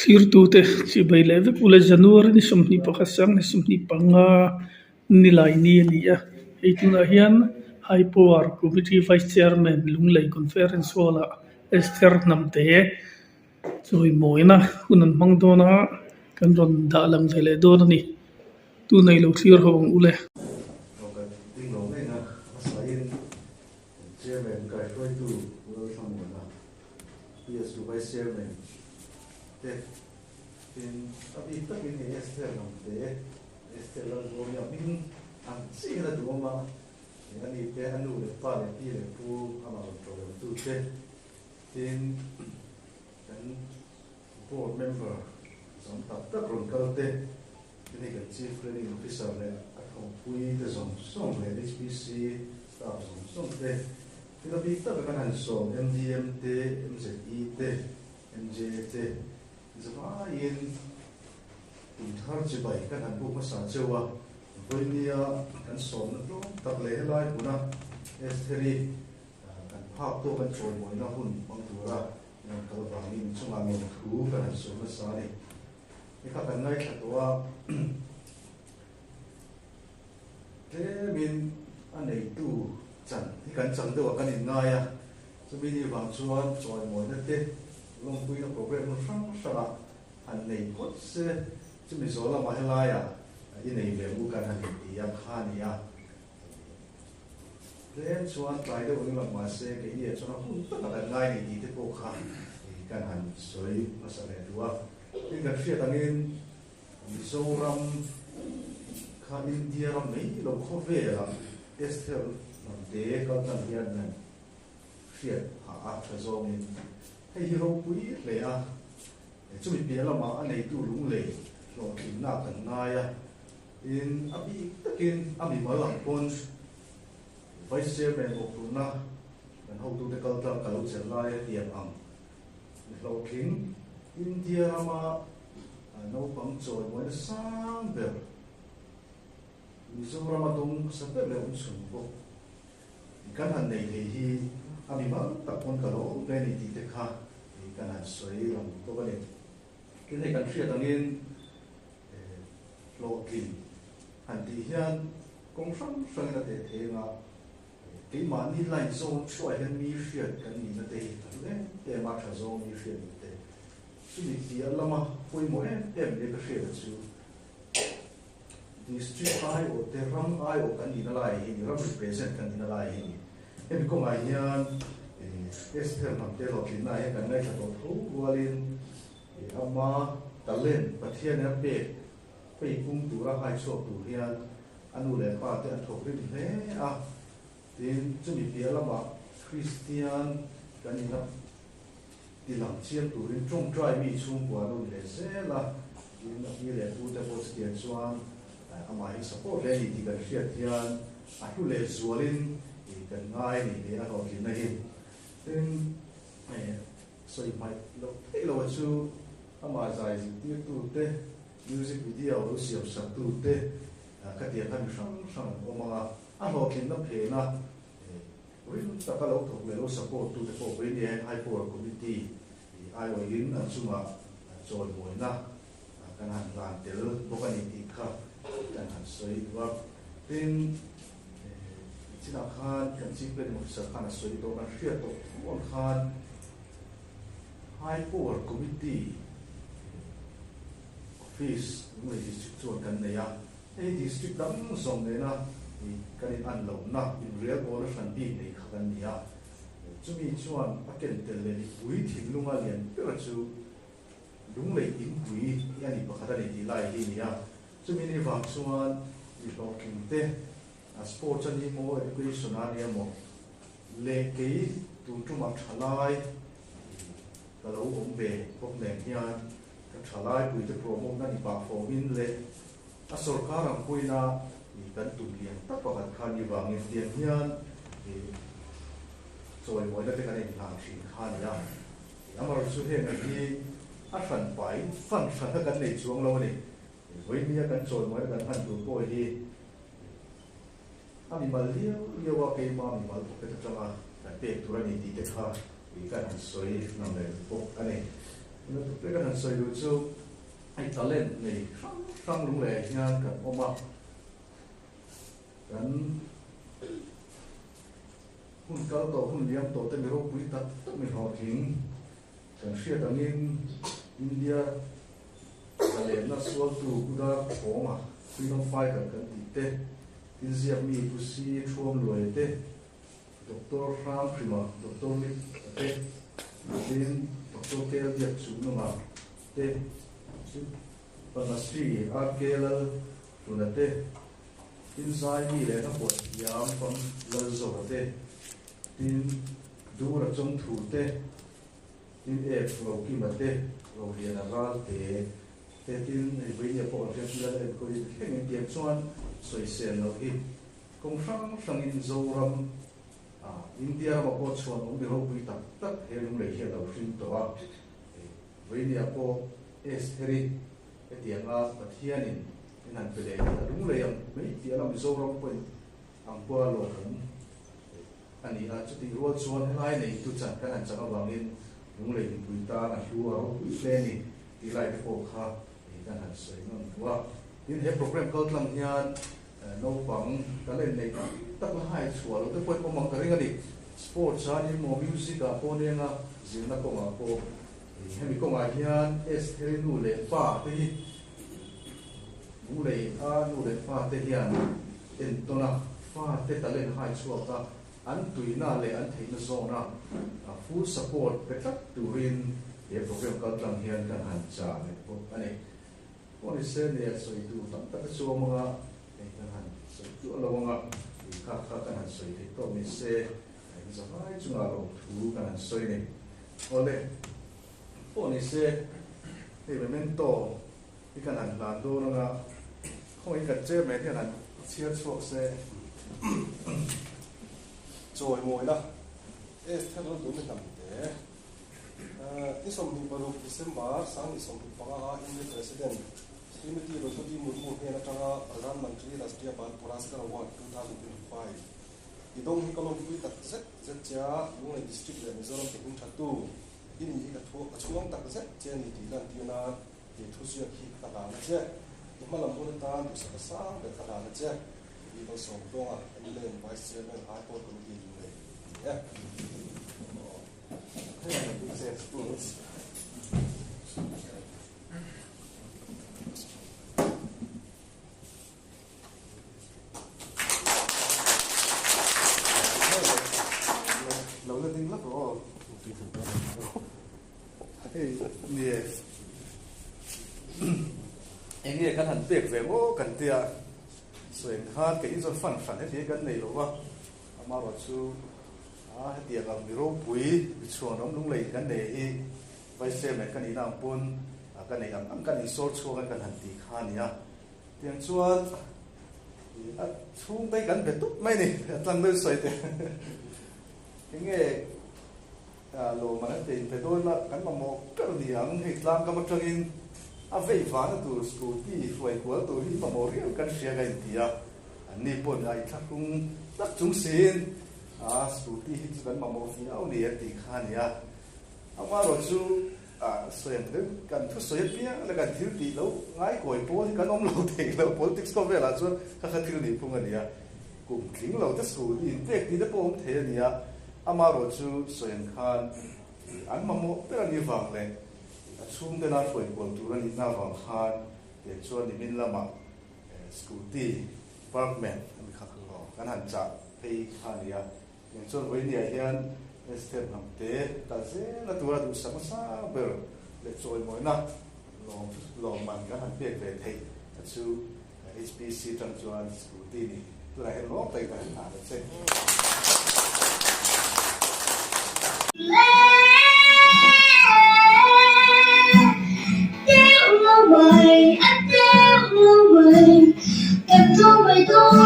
thir tu te chi bai le ve kula january ni somni pakasang ni somni panga ni lai ni ni a ei tuna hian high power committee vice chairman lunglei conference hall a Esther namte choi moina unan mangdona kan ron da lang thele don ni tu nei lo thir hong ule chairman kai khoi tu ro samona PS to vice chairman te tin abi takin Esther namte Esther la go ya bin an si la du ma ani pe anu le pa le pi le pu ama to tu te tin kan board member som tap tak ron kal te ni ka chief planning officer le a khong pui te som le HPC staff som te kita bita kan som MDM te MZE te MJ te zama in thar chi bai kan han bu ma sa chewa voinia kan som na to tak le lai puna S3 kan phap to kan choi moi na hun bang tura yang kal bang in chunga mi thu kan han som na sa ni ka kan ngai khatwa te min anei tu chan thì kan chang de wa kan in ngai a so bi ni wang chuan choi moi na te long pui na program no sang sara an nei kot se chu mi zo la ma hela ya i nei le mu kan han ti ya kha ni ya len chuan trai de ong la ma se ke ye chuan hun ta kan ngai ni ti te ko kha kan han soi ma sa le tua tin kan fia tangin mi so ram kha India ram nei lo kho ve la Esther để có tầm hiện này phiền hạ cho mình hay hero quý lệ à chúng mình biết là mà anh ấy tu lúng lệ rồi thì nào tận ngay à in abi tất nhiên abi mở lòng con vice chairman của tụi nó mình hậu tu để câu tâm cả lúc trở lại tiệm ẩm rồi kính India mà nấu bấm rồi mới sáng về Mizo Ramadan sampai lewat sumbu kan han nei le hi ami ma ta kon ka ro le ni ti te kha kan han soi ram to ba le kin he kan thria tangin lo kin han ti hian kong sang na te the nga ti ma ni lai zo choi hen mi fiat kan ni na te le te ma tha zo mi fiat te su ni ti lama foi mo em le ka fiat chu district ai o te ram ai o kan ni na lai ni ram represent kan ni na lai ni em có ngày nha Esther nằm trên lò kín này cái này là tổ thú walin ama talen pathian em pe cung tu ra hai số tu hian anu le pa te an thok rin le a tin chu mi pia lama Christian kan ni na ti lam chiam tu rin trong trai mi chung kwa no le se la ni le tu te post tian chuan ama hi support le ni ti kan fiat hian a hu le zualin kan ngai ni le a ho ki na hi tin so i mai lo chu ama zai ti tu te music video lo siam sa tu te ka ti kan sang o ma a ho ki na phe na rin ta ka lo thok le lo support tu te ko we ni high power committee ai wa yin an chuma choi moi na kan han lan tel bo kan ni kha kan han soi wa tin Sina Khan kan simple mo sa kana so ito kan share to Wang Khan High Power Committee Office ng district chuan kan na ya district dam song ne na kan in an lo na in real or fan bi nei khan niya chumi chuan aken tel le pui thing lunga lian pero chu lung le in pui yani pakha ni ti lai hi niya chumi ni wang chuan i talking te sport ani mo education ani mo le ke tu tu ma thalai ka lo om be pok ne hian ka thalai pui te promote na ni ba for win le a sarkar ang puina ni kan tu lian ta pa kan khan ni wang in tian hian choi mo na te kan ni hang thin khan ya amar chu he na ni a fan pai fan kan nei chuang lo ni voi ni kan choi mo kan han tu ko hi ami mal liu wa ke ma mi mal pe ta chama ka pe tu ra ni ti te kha i kan soi na le pok ane nó cái thằng soi đồ châu anh ta lên này sang lúng lẻ nha cả ông ạกันหุ่นเก่าต่อหุ่นเลี้ยงต่อแต่ไม่รู้ปุ๋ยตัดไม่หอทิ้งกันเชื่อตอนนี้อินเดียกันเลยน่าสวดตูกูได้ของอ่ะคุยต้องไฟกันติดเตะที่เสียมีผู้ซีช่วงรวยเตะดร.ฟรานซ์พริมาดร.มิเตะดินดร.เกลเดียสูงมาเตะปนัสซีอาร์เกลตุนเตะinside ni le na pot yam pam la zo te tin du ra chom thu te tin e lo ki ma te lo ria na ral te tin e bi ya po ke la le ko ni ke ni tiam chuan soi sen lo hi kong sang in zo ram India ma po chuan ong bi ro bi tak tak he lung le he lo rin to a bi ni po es heri e tianga pathianin nan pe le lung le yang mai ti alam zo ram po ang po lo kan ani a chuti ro chuan lai nei tu chan kan an chang awangin lung le ni pui ta na hu a le ni ti lai po kha ni kan han sei non wa in he program ko tlang hian no pang ka le nei tak la hai chua lo te po po mang ka ringa ni sport cha ni mo music a po ne nga zin na ko ma po he mi ko ma hian es he nu le pa te nu lei nu le fa te hian en tona fa te talen hai chuak ta an tuina le an theina zona full support petak turin e program ka tlang hian kan han cha le ko ani poni se ne soi tu tam tak chu mga e kan han soi tu lo mga kha kan han soi te to mi se za hai chunga lo thu kan han soi ne ole poni se e memento ikan han lan do nga không cần chơi mấy cái này chia chuộc xe rồi ngồi đó ê theo nó đúng mình làm thế cái xong thì vào lúc December sáng thì xong thì bằng Indian president Srimati Draupadi Murmu hiện là trong Pradhan Mantri Rashtriya Bal Puraskar Award 2025 thì đông thì có một cái đặc rất rất giá những người district là Mizoram thì cũng chặt tu in những cái chuông đặc rất trên thì là tiền là để thu xuyên khi các bạn là chứ nhưng mà làm buôn ta được sản xuất để các bạn là chứ thì nó sống đông anh lên vice chairman high board committee như này thế là cái sẽ students lâu lên tiếng lắm rồi nè anh nghe kan han pek ve mo kan tia soen kha ke in zo fan he kan nei lo wa ama ro chu he tia ga mi ro pui bi chuan rom lung lei kan nei hi vai se me kan ina pun kan nei am kan in sort chu kan han ti kha nia tiang chuan chung dai kan be tu mai ni tlang be soi te nghe lo mà nó tiền phải đôi là cắn mà một cái gì ăn thì làm cái mặt trăng in về phá nó từ school đi phải của tôi đi mà một cái cắn xe cái gì à Nippon ai chắc cũng rất chúng xin school đi chỉ cần mà một phía áo này thì khá nhá mà rồi chú xuyên đến cần thuốc xuyên bia là cần thiếu tí lâu ngay cuối phố thì cần ông lâu thì lâu politics có vẻ là chú các cái thiếu điểm phong này cùng kính lâu tất school đi việc thì nó không thể nhá ama ro chu soyan khan an mamo pera ni wang le chum de na foi kol tu ran na wang khan te chuan ni min lama scooty parkman an kha kho kan han cha pei khan ya yen chuan voi ni a hian step ham te ta se la tu ra du sama sa ber le choi moi na long man kan han pek ve thei chu HPC tang chuan scooty ni tu ra he lo tai ta na se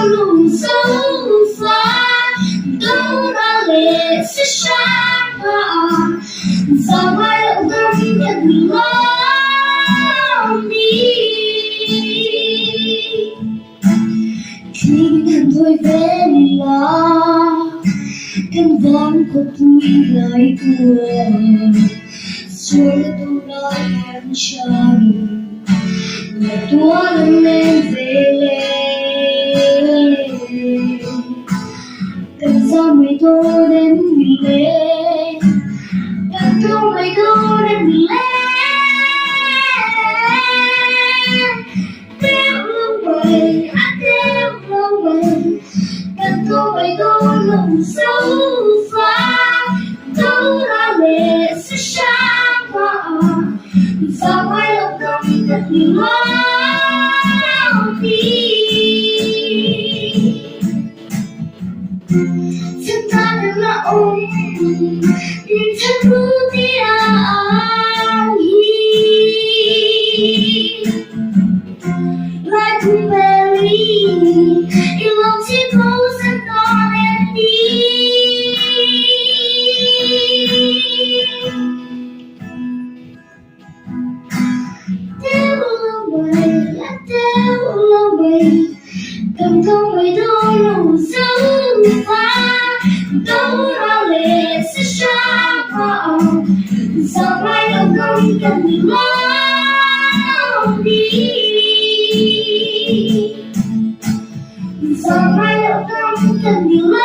lùm sâu phá đâu ra lệ sẽ xa sao mai lộng tâm nhận ngon đi khi thân thôi về là căn ván của tôi lại buồn rồi tôi đã em chờ ngày tua nâng lên về lên cần sao mây tô đến mình lên cần sao mây tô đến mình lên theo lâu vậy theo lâu vậy cần sao mây tô nồng sâu phá đâu ra lệ sẽ sáng tỏ sao ai lâu không thật nhiều lâu đi chúng ta đừng là ôm thật vui đi lại cùng về đi yêu lòng chỉ có sẽ đón em đi theo lâu vậy cần không mấy đôi lòng dấu phá đâu ra lệ sẽ sáng tỏ sao mai đâu không cần mình lo đi sao mai đâu không cần mình lo